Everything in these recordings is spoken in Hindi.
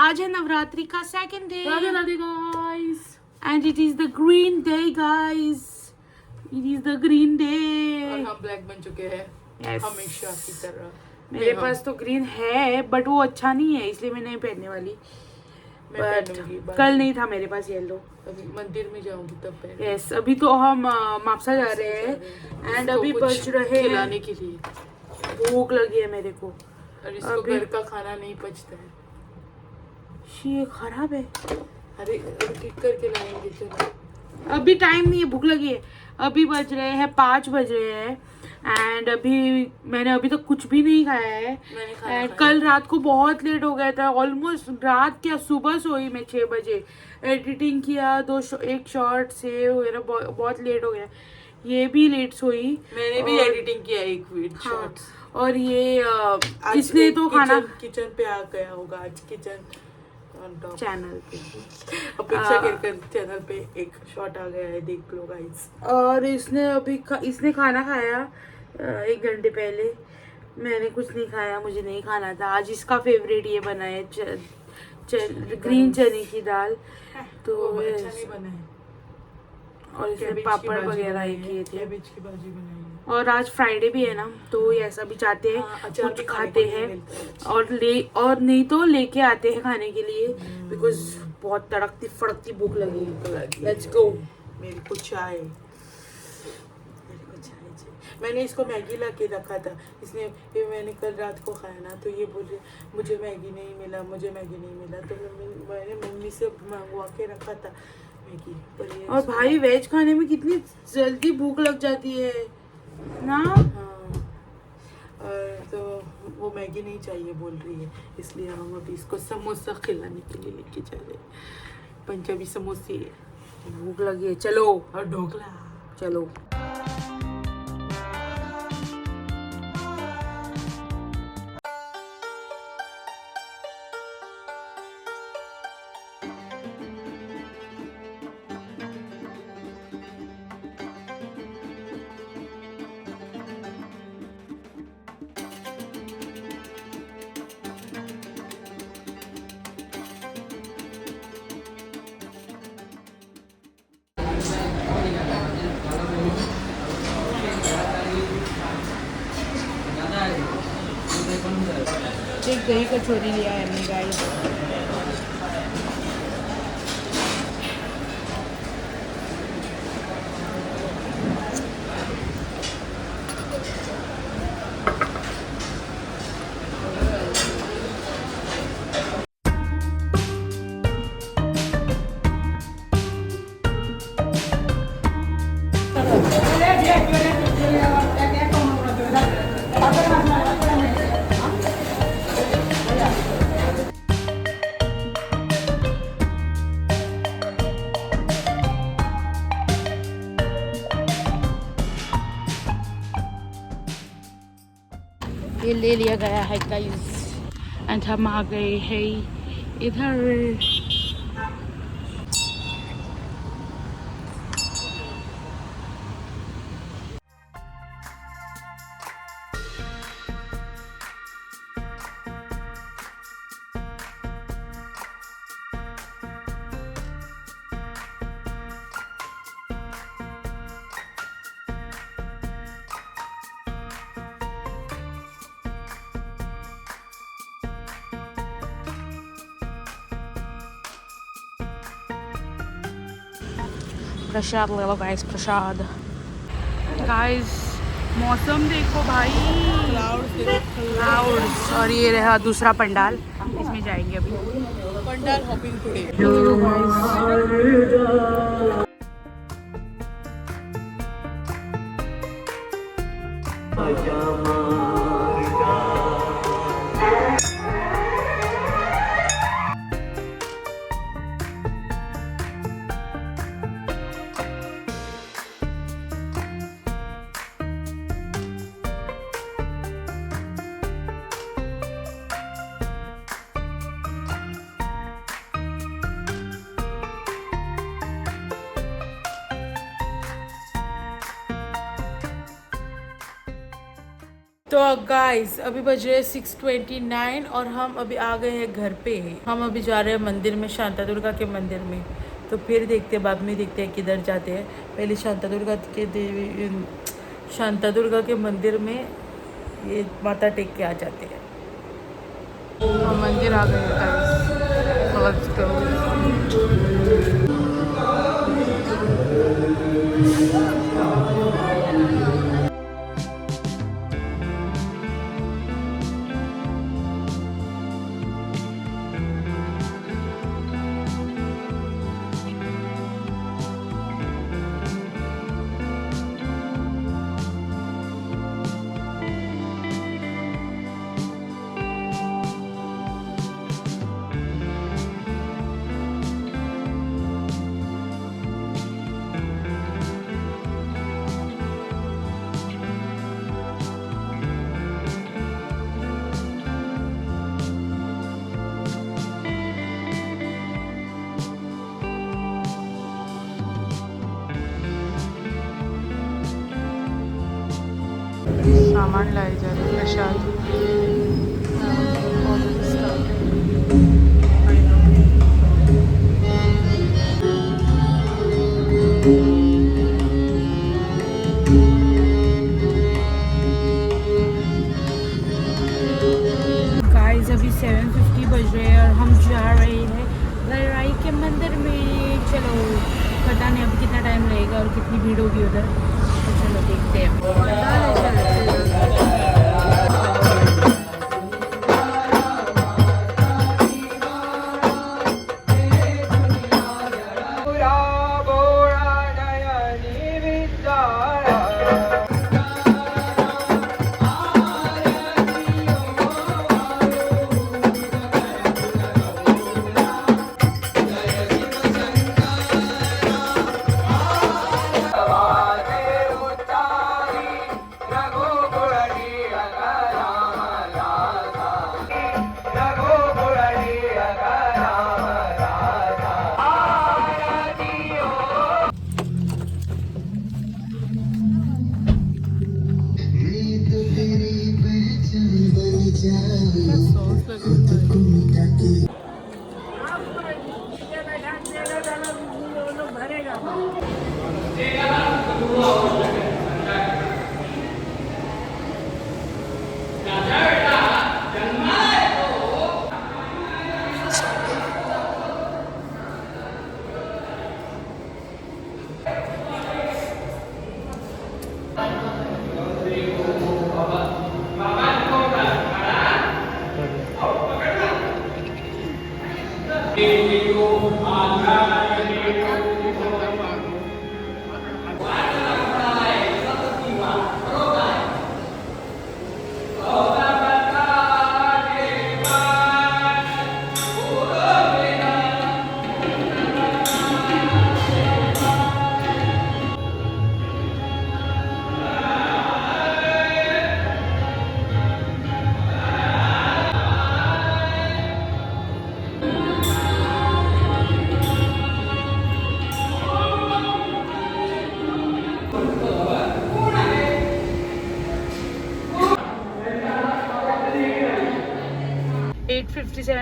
आज है नवरात्रि का second day Radhe Radhe guys. And it is the green day guys, it is the green day. और हम ब्लैक बन चुके हैं Yes. हमेशा की तरह। मेरे पास तो ग्रीन है बट वो अच्छा नहीं है, इसलिए मैं नहीं पहनने वाली। मैं बट पहनूंगी बाद कल में। नहीं था मेरे पास येलो। अभी मंदिर में जाऊंगी तब पहनूंगी। यस, अभी तो हम मापसा जा रहे हैं एंड अभी इसको बज कुछ रहे खिलाने हैं, के लिए। भूख लगी है मेरे को। और इसको अभी- घर का खाना नहीं पचता है। ये खराब है। अरे ठीक करके लाएंगे चलो। अभी टाइम नहीं है, भूख लगी है। अभी बज रहे हैं 5 बज रहे हैं एंड मैंने अभी तक कुछ भी नहीं खाया है। मैंने खाना एंड खाया। कल रात को बहुत लेट हो गया था, ऑलमोस्ट रात क्या सुबह सोई मैं 6 बजे। एडिटिंग किया, एक शॉर्ट सेव वगैरह, बहुत लेट हो गया। ये भी लेट सोई। मैंने भी और- एडिटिंग किया एक वीडियो हाँ, शॉर्ट्स। और ये आज इसने एक तो खाना किचन पे आ गया होगा आज किचन ऑन टॉप चैनल पे। अपेक्षा कर चैनल पे एक शॉट आ गया है, देख लो गाइस। और इसने खाना खाया 1 घंटे पहले। मैंने कुछ नहीं खाया, मुझे नहीं खाना था। आज इसका फेवरेट ये बना है ग्रीन चने की दाल। तो अच्छा नहीं बना है। और इसने कैबेज की पापड़ भाजी वगैरह बनाई ही है, किए थे। कैबेज की भाजी बनाई है। और आज फ्राइडे भी है ना, तो ये ऐसा भी चाहते हैं हाँ, अचार कुछ भी खाने खाते को नहीं हैं। मिलता है। और नहीं तो लेके आते हैं खाने के लिए, बिकॉज बहुत तड़कती फड़कती भूख लगी है। Let's go. मेरे को चाय चाहिए। मैंने इसको मैगी ला के रखा था, इसने ये मैंने कल रात को खाया ना, तो ये बोले मुझे मैगी नहीं मिला, मुझे मैगी नहीं मिला। तो मैंने मम्मी से मंगवा के रखा था मैगी। पर ये और भाई वेज खाने में कितनी जल्दी भूख लग जाती है ना। हाँ, और तो वो मैगी नहीं चाहिए बोल रही है, इसलिए हम अभी इसको समोसा खिलाने के लिए लेके जा रहे हैं। पंजाबी समोसे भूख लगी है, चलो और ढोकला। चलो। एक दही कचौरी लिया है हमने गाइस। ये ले लिया गया है गाइस एंड हम आ गए हैं इधर। प्रसाद ले लो गाइस, प्रसाद। गाइस मौसम देखो भाई, क्लाउड्स। और ये रहा दूसरा पंडाल, इसमें जाएंगे अभी। Pandal hopping today. तो गाइस अभी बज रहे 6:29 और हम अभी आ गए हैं घर पे। हम अभी जा रहे हैं मंदिर में, शांता दुर्गा के मंदिर में। तो फिर देखते हैं, बाद में देखते हैं किधर जाते हैं। पहले शांता दुर्गा के मंदिर में ये माथा टेक के आ जाते हैं। हम मंदिर आ गए हैं सामान लाए जा रहे प्रसाद। गाइस अभी 7:50 बज रहे हैं और हम जा रहे हैं लड़ाई के मंदिर में। चलो पता नहीं अभी कितना टाइम लगेगा और कितनी भीड़ होगी उधर, तो चलो देखते हैं।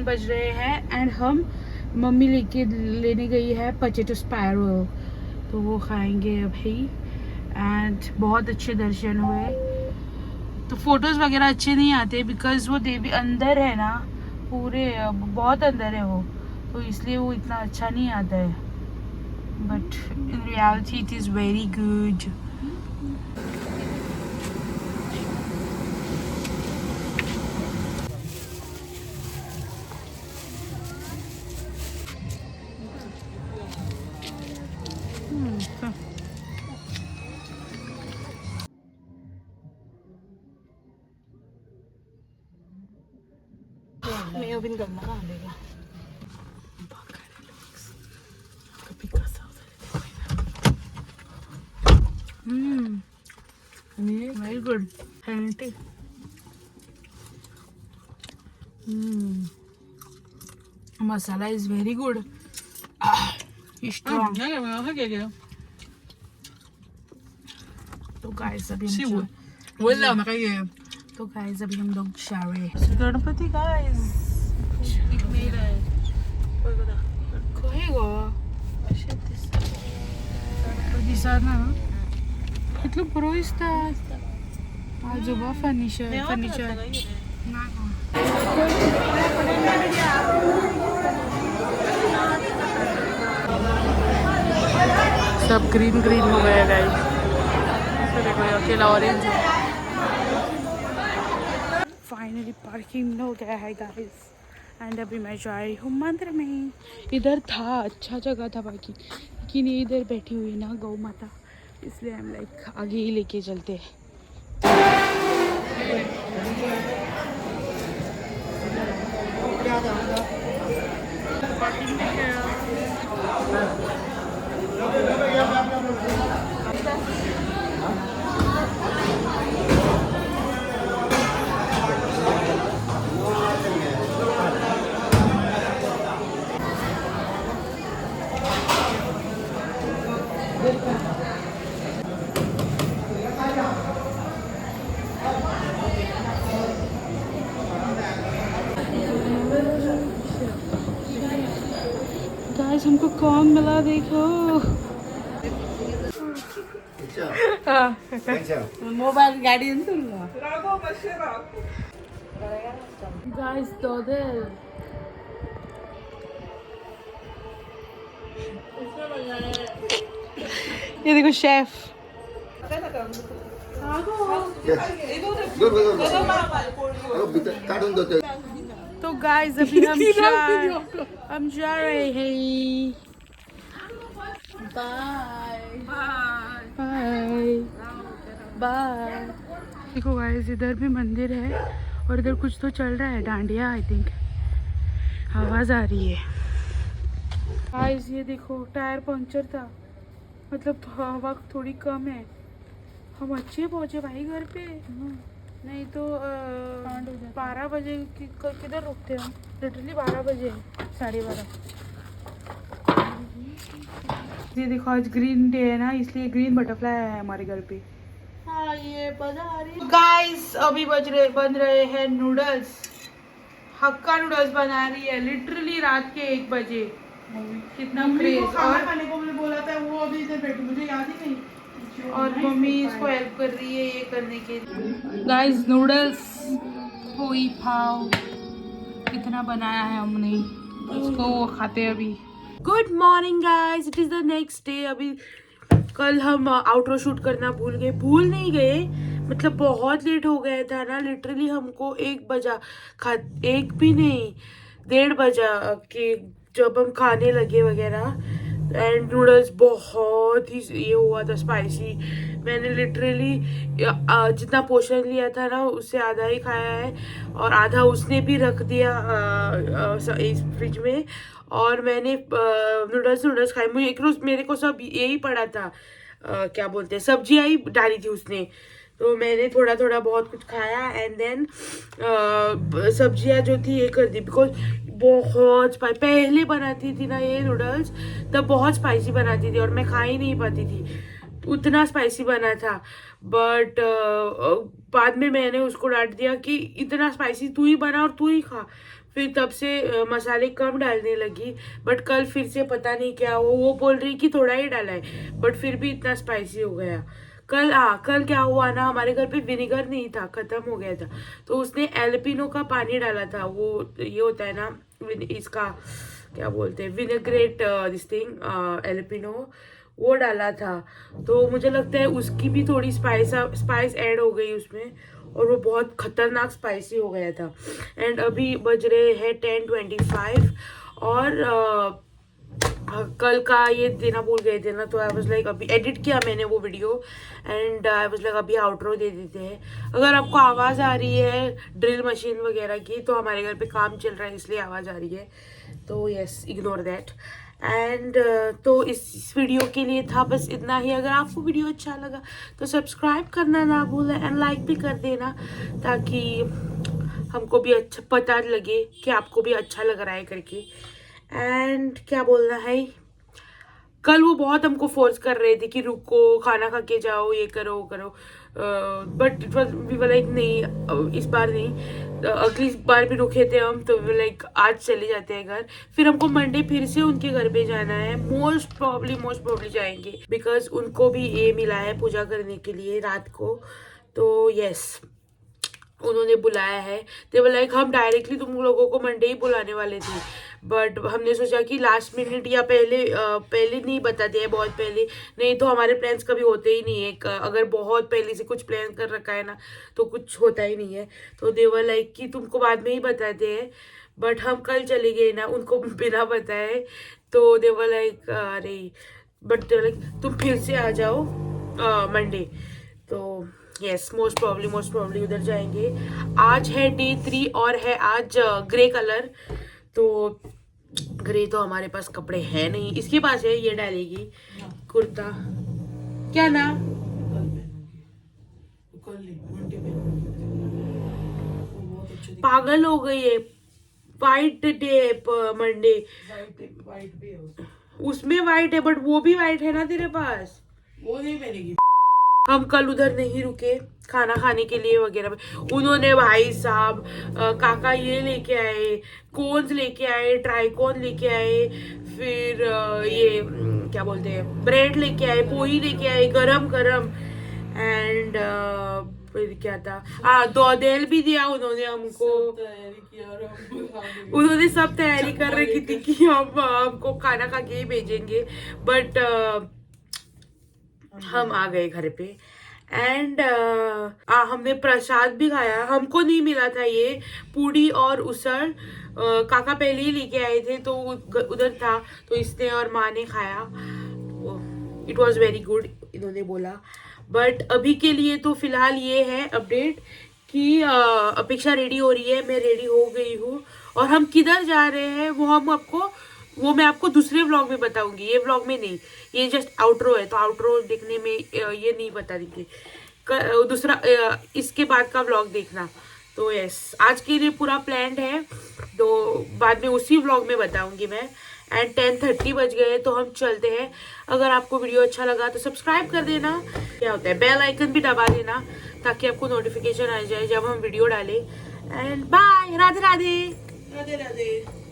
बज रहे हैं एंड हम मम्मी लेने गई है पोटैटो स्पाइरल, तो वो खाएंगे अभी। एंड बहुत अच्छे दर्शन हुए। तो फोटोज़ वगैरह अच्छे नहीं आते बिकॉज वो देवी अंदर है ना, पूरे बहुत अंदर है वो, तो इसलिए वो इतना अच्छा नहीं आता है। But in reality it is very good. May open ka na diba? Very good. Healthy. Masala is very good. Strong. तो guys अभी Wala, makaya. तो गाइस अभी हम लोग जा रहे हैं Ganpati guys di sana itu proista coba furniture सब ग्रीन ग्रीन हो गया गाइस देखो अकेला ऑरेंज है फाइनली पार्किंग हो गया है गाइस एंड अभी मैं जा रही हूँ मंदिर में इधर था अच्छा जगह था बाकी लेकिन ये इधर बैठी हुई ना गौ माता इसलिए हम लाइक आगे ही लेके चलते हैं गाइस हमको कौन मिला देखो मोबाइल गाड़ी गाइस दोदल ये देखो शेफ तो गाइस अभी हम जा रहे हैं बाय बाय बाय देखो गाइस इधर भी मंदिर है और इधर कुछ तो चल रहा है डांडिया आई थिंक आवाज आ रही है गाइस ये देखो टायर पंक्चर था मतलब हवा थोड़ी कम है हम अच्छे पहुंचे भाई घर पे नहीं तो 12 बजे किधर रुकते हम लिटरली 12 बजे 12:30 ये देखो आज ग्रीन डे है ना इसलिए ग्रीन बटरफ्लाई है हमारे घर पे हाँ ये गाइस अभी बन रहे हैं नूडल्स हक्का नूडल्स बना रही है लिटरली रात के 1 बजे कितना क्रेज और खाने को बोला था वो अभी इधर बैठी मुझे याद ही नहीं और मम्मी इसको हेल्प कर रही है ये करने के लिए गाइस नूडल्स पोई पाव कितना बनाया है हमने उसको वो खाते हैं अभी good morning guys it is the next day अभी कल हम आउटरो शूट करना भूल नहीं गए मतलब बहुत लेट हो गया था ना लिटरली हमको 1 बजा 1 भी नहीं 1:30 बजा कि जब हम खाने लगे वगैरह एंड नूडल्स बहुत ही ये हुआ था स्पाइसी मैंने लिटरली जितना पोर्शन लिया था ना उससे आधा ही खाया है और आधा उसने भी रख दिया इस फ्रिज में और मैंने नूडल्स खाए मुझे एक रोज मेरे को सब यही पड़ा था क्या बोलते हैं सब्जियाँ ही डाली थी उसने तो मैंने थोड़ा बहुत कुछ खाया एंड देन सब्जियाँ जो थी ये कर दी बिकॉज बहुत पहले बनाती थी ना ये नूडल्स तब बहुत स्पाइसी बनाती थी और मैं खा ही नहीं पाती थी उतना स्पाइसी बना था बट बाद में मैंने उसको डांट दिया कि इतना स्पाइसी तू ही बना और तू ही खा फिर तब से मसाले कम डालने लगी बट कल फिर से पता नहीं क्या वो बोल रही कि थोड़ा ही डाला है बट फिर भी इतना स्पाइसी हो गया कल क्या हुआ ना हमारे घर पे विनेगर नहीं था खत्म हो गया था तो उसने एल्पिनो का पानी डाला था वो ये होता है ना इसका क्या बोलते हैं विनेग्रेट दिस थिंग एल्पिनो वो डाला था तो मुझे लगता है उसकी भी थोड़ी स्पाइस ऐड हो गई उसमें और वो बहुत खतरनाक स्पाइसी हो गया था एंड अभी बज रहे हैं 10:25 और कल का ये देना भूल गए थे ना तो आई वाज लाइक अभी एडिट किया मैंने वो video and I was like अभी आउटरो दे देते हैं अगर आपको आवाज़ आ रही है ड्रिल मशीन वगैरह की तो हमारे घर पे काम चल रहा है इसलिए आवाज़ आ रही है तो यस इग्नोर दैट एंड तो इस वीडियो के लिए था बस इतना ही अगर आपको वीडियो अच्छा लगा तो सब्सक्राइब करना ना भूलें एंड लाइक भी कर देना ताकि हमको भी अच्छा पता लगे कि आपको भी अच्छा लग रहा है करके एंड क्या बोलना है कल वो बहुत हमको फोर्स कर रहे थे कि रुको खाना खा के जाओ ये करो वो करो but it was we were like नहीं इस बार नहीं, अगली बार भी रुके थे हम, तो लाइक आज चले जाते हैं घर। फिर हमको मंडे फिर से उनके घर पे जाना है, मोस्ट प्रॉब्ली जाएंगे, बिकॉज उनको भी ये मिला है पूजा करने के लिए रात को। तो यस, उन्होंने बुलाया है। तो वो लाइक हम डायरेक्टली तुम लोगों को मंडे ही बुलाने वाले थे, बट हमने सोचा कि लास्ट मिनट या पहले नहीं बताते हैं, बहुत पहले, नहीं तो हमारे प्लान्स कभी होते ही नहीं है। अगर बहुत पहले से कुछ प्लान कर रखा है ना तो कुछ होता ही नहीं है। तो देवर लाइक कि तुमको बाद में ही बताते हैं, बट हम कल चले गए ना उनको बिना बताए। तो देवर लाइक अरे, बट लाइक तुम फिर से आ जाओ मंडे। तो यस, मोस्ट प्रॉब्ली उधर जाएंगे। आज है डे 3 और है आज ग्रे कलर। तो ग्रे तो हमारे पास कपड़े हैं नहीं, इसके पास है, ये डालेगी कुर्ता। क्या ना पागल हो गई है। वाइट डे मंडे, वाइट भी है उसमें वाइट है, बट वो भी वाइट है ना तेरे पास, वो नहीं पहनेगी। हम कल उधर नहीं रुके खाना खाने के लिए वगैरह। उन्होंने भाई साहब काका ये लेके आए, कोन्स लेके आए, ट्राइकॉन लेके आए, फिर ये क्या बोलते हैं, ब्रेड लेके आए, पोही लेके आए गरम गरम, एंड फिर क्या था, दूध भी दिया उन्होंने हमको। उन्होंने सब तैयारी कर रखी थी कि हम हमको खाना खा के ही भेजेंगे, बट हम आ गए घर पे। एंड हमने प्रसाद भी खाया। हमको नहीं मिला था ये पूड़ी और उसर, काका पहले ही लेके आए थे तो उधर था, तो इसने और माँ ने खाया। इट वॉज वेरी गुड, इन्होंने बोला। बट अभी के लिए तो फिलहाल ये है अपडेट कि अपेक्षा रेडी हो रही है, मैं रेडी हो गई हूँ, और हम किधर जा रहे हैं वो मैं आपको दूसरे व्लॉग में बताऊंगी, ये व्लॉग में नहीं। ये जस्ट आउटरो है, तो आउटरो देखने में ये नहीं बता देंगे, दूसरा इसके बाद का व्लॉग देखना। तो यस, आज के लिए पूरा प्लान्ड है, तो बाद में उसी व्लॉग में बताऊंगी मैं। एंड 10:30 बज गए, तो हम चलते हैं। अगर आपको वीडियो अच्छा लगा तो सब्सक्राइब कर देना, क्या होता है बेल आइकन भी दबा देना, ताकि आपको नोटिफिकेशन आ जाए जब हम वीडियो डालें। And bye, Radhe Radhe. राधे राधे।